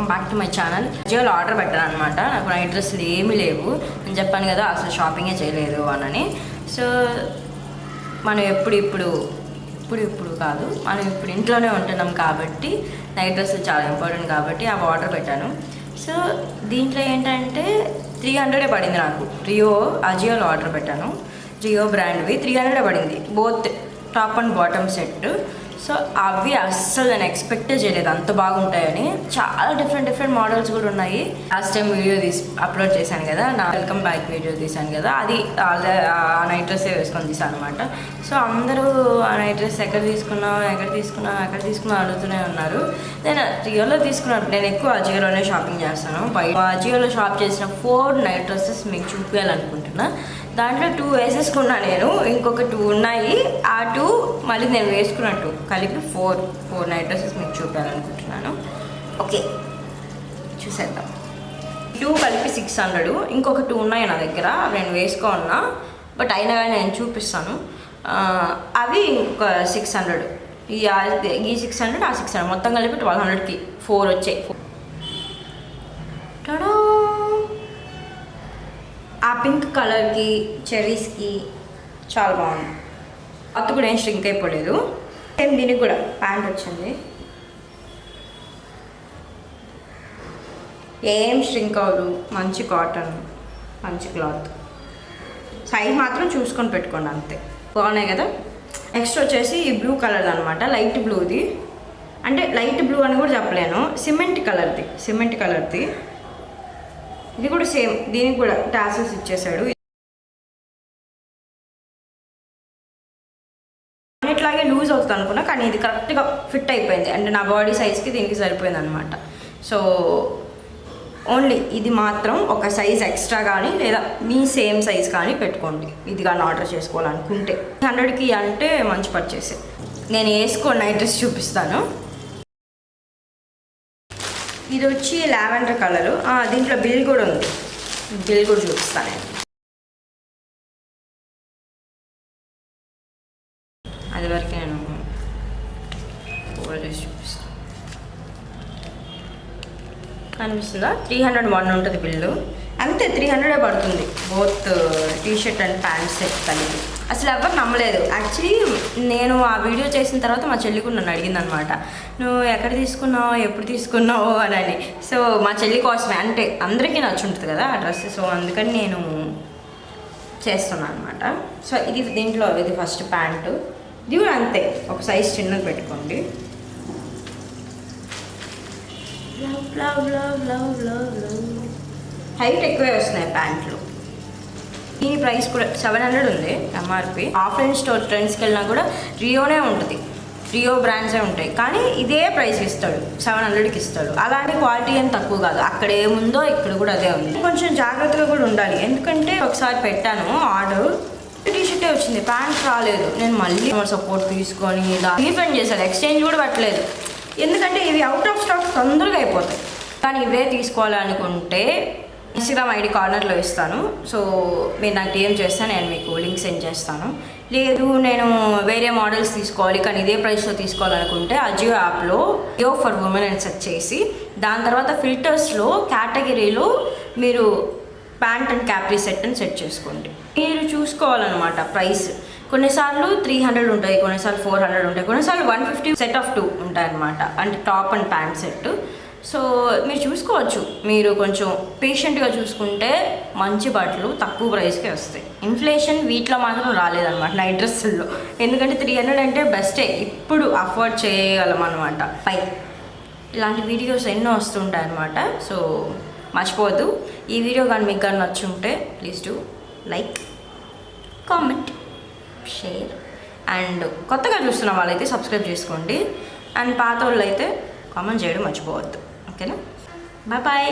Welcome back to my channel. జియోలో ఆర్డర్ పెట్టాను అనమాట. నాకు నైట్ డ్రెస్సులు ఏమీ లేవు. నేను చెప్పాను కదా అసలు షాపింగే చేయలేదు అని. సో మనం ఇప్పుడు కాదు, మనం ఇప్పుడు ఇంట్లోనే ఉంటున్నాం కాబట్టి నైట్ డ్రెస్సులు చాలా ఇంపార్టెంట్ కాబట్టి అవి ఆర్డర్ పెట్టాను. సో దీంట్లో ఏంటంటే 300 పడింది నాకు. అజియోలో ఆర్డర్ పెట్టాను. జియో బ్రాండ్వి 300 పడింది, both top and bottom set. So అవి అస్సలు నేను ఎక్స్పెక్ట్ చేయలేదు అంత బాగుంటాయని. చాలా డిఫరెంట్ మోడల్స్ కూడా ఉన్నాయి. లాస్ట్ టైం వీడియో అప్లోడ్ చేశాను కదా, నా వెల్కమ్ బ్యాక్ వీడియో తీశాను కదా, అది ఆ నైట్ డ్రెస్ వేసుకొని తీసాను అనమాట. సో అందరూ ఆ నైట్ డ్రెస్ ఎక్కడ తీసుకున్నా అడుగుతూనే ఉన్నారు. నేను జియోలో తీసుకున్నాను. నేను ఎక్కువ అజియోలోనే షాపింగ్ చేస్తాను. అజియోలో షాప్ చేసిన 4 నైట్ డ్రెస్సెస్ మీకు చూపించాలనుకుంటున్నా. దాంట్లో 2 వేసేసుకున్నా నేను, ఇంకొక 2 ఉన్నాయి. ఆ 2 మళ్ళీ నేను వేసుకున్నట్టు కలిపి 4 నైట్ డ్రెస్సెస్ మీకు చూపించాలనుకుంటున్నాను. ఓకే, చూసేద్దాం. 2 కలిపి 600, ఇంకొక 2 ఉన్నాయి నా దగ్గర, నేను వేసుకోన్నా. బట్ అయినా కానీ నేను చూపిస్తాను. అవి ఇంకొక 600, ఈ 600 ఆ 600 మొత్తం కలిపి 1200కి 4 వచ్చాయి. ఆ పింక్ కలర్కి చెరీస్కి చాలా బాగుంది. అత్త కూడా ఏం స్ట్రింక్ అయిపోలేదు. సేమ్ దీనికి కూడా ప్యాంట్ వచ్చింది, ఏం స్ట్రింక్ అవ్వదు. మంచి కాటన్, మంచి క్లాత్. సైజ్ మాత్రం చూసుకొని పెట్టుకోండి అంతే. బాగున్నాయి కదా. నెక్స్ట్ వచ్చేసి ఈ బ్లూ కలర్ అనమాట, లైట్ బ్లూది. అంటే లైట్ బ్లూ అని కూడా చెప్పలేను, సిమెంట్ కలర్ది. ఇది కూడా సేమ్, దీనికి కూడా టాసెస్ ఇచ్చేసాడు. ఇట్లాగే లూజ్ అవుతుంది అనుకున్నా, కానీ ఇది కరెక్ట్గా ఫిట్ అయిపోయింది. అంటే నా బాడీ సైజ్కి దీనికి సరిపోయింది అనమాట. సో ఓన్లీ ఇది మాత్రం ఒక సైజ్ ఎక్స్ట్రా కానీ లేదా మీ సేమ్ సైజ్ కానీ పెట్టుకోండి, ఇది కానీ ఆర్డర్ చేసుకోవాలనుకుంటే. 100కి అంటే మంచి పర్చేసే. నేను వేసుకో నైట్ డ్రెస్ చూపిస్తాను. ఇది వచ్చి లావెండర్ కలరు. దీంట్లో బిల్ కూడా ఉంది, బిల్ కూడా చూపిస్తాను నేను. అది వరకు నేను ఓవర్ చేసి చూపిస్తాను. కనిపిస్తుందా? 301 ఉంటుంది బిల్లు. అంతే, 300 పడుతుంది both T-shirt and pant set కలిపి. అసలు ఎవరు నమ్మలేదు. యాక్చువల్లీ నేను ఆ వీడియో చేసిన తర్వాత మా చెల్లి కూడా నన్ను అడిగింది అనమాట, నువ్వు ఎక్కడ తీసుకున్నావు, ఎప్పుడు తీసుకున్నావు అని. సో మా చెల్లి కోసమే, అంటే అందరికీ నచ్చుంటుంది కదా ఆ డ్రెస్. సో అందుకని నేను చేస్తున్నాను అనమాట. సో దీంట్లో ఇది ఫస్ట్ ప్యాంటు. ఇది కూడా అంతే, ఒక సైజ్ చిన్నది పెట్టుకోండి. హైట్ ఎక్కువే వస్తున్నాయి ప్యాంట్లు. దీని ప్రైస్ కూడా 700 ఉంది ఎంఆర్పి. ఆఫ్లైన్ స్టోర్ ట్రెండ్స్కి వెళ్ళినా కూడా రియోనే ఉంటుంది, రియో బ్రాండ్సే ఉంటాయి. కానీ ఇదే ప్రైస్ ఇస్తాడు, 700కి ఇస్తాడు. అలాంటి క్వాలిటీ ఏం తక్కువ కాదు. అక్కడ ఏముందో ఇక్కడ కూడా అదే ఉంది. కొంచెం జాగ్రత్తగా కూడా ఉండాలి, ఎందుకంటే ఒకసారి పెట్టాను ఆర్డర్, టీషర్టే వచ్చింది, ప్యాంట్ రాలేదు. నేను మళ్ళీ సపోర్ట్ తీసుకొని రీఫండ్ చేశాను, ఎక్స్చేంజ్ కూడా పెట్టలేదు. ఎందుకంటే ఇవి అవుట్ ఆఫ్ స్టాక్ తొందరగా అయిపోతాయి. కానీ ఇవే తీసుకోవాలనుకుంటే ఇన్స్టాగ్రామ్ ఐడి కార్నర్లో ఇస్తాను. సో మీరు నాకు డిఎం చేస్తే నేను మీకు లింక్ సెండ్ చేస్తాను. లేదు నేను వేరే మోడల్స్ తీసుకోవాలి కానీ ఇదే ప్రైస్లో తీసుకోవాలనుకుంటే అజియో యాప్లో జియో ఫర్ ఉమెన్ అని సెర్చ్ చేసి దాని తర్వాత ఫిల్టర్స్లో కేటగిరీలో మీరు ప్యాంట్ అండ్ క్యాప్రీ సెట్ అని సెట్ చేసుకోండి. మీరు చూసుకోవాలన్నమాట ప్రైస్. కొన్నిసార్లు 300 ఉంటాయి, కొన్నిసార్లు 400 ఉంటాయి, కొన్నిసార్లు 150 సెట్ ఆఫ్ 2 ఉంటాయి అన్నమాట. అంటే top and pant set. So మీరు చూసుకోవచ్చు. మీరు కొంచెం పేషెంట్గా చూసుకుంటే మంచి బట్టలు తక్కువ ప్రైస్కే వస్తాయి. ఇన్ఫ్లేషన్ వీటిలో మాత్రం రాలేదన్నమాట నైట్ డ్రెస్సుల్లో. ఎందుకంటే 300 అంటే బెస్టే, ఇప్పుడు అఫోర్డ్ చేయగలం అనమాట. ఇలాంటి వీడియోస్ ఎన్నో వస్తుంటాయి అన్నమాట. సో మర్చిపోవద్దు. ఈ వీడియో కానీ మీకు కానీ నచ్చుంటే please do like, comment, share. And కొత్తగా చూస్తున్న వాళ్ళైతే సబ్స్క్రైబ్ చేసుకోండి. అండ్ పాత వాళ్ళు అయితే కామెంట్ చేయడం మర్చిపోవద్దు. ఓకేనా? బాయ్.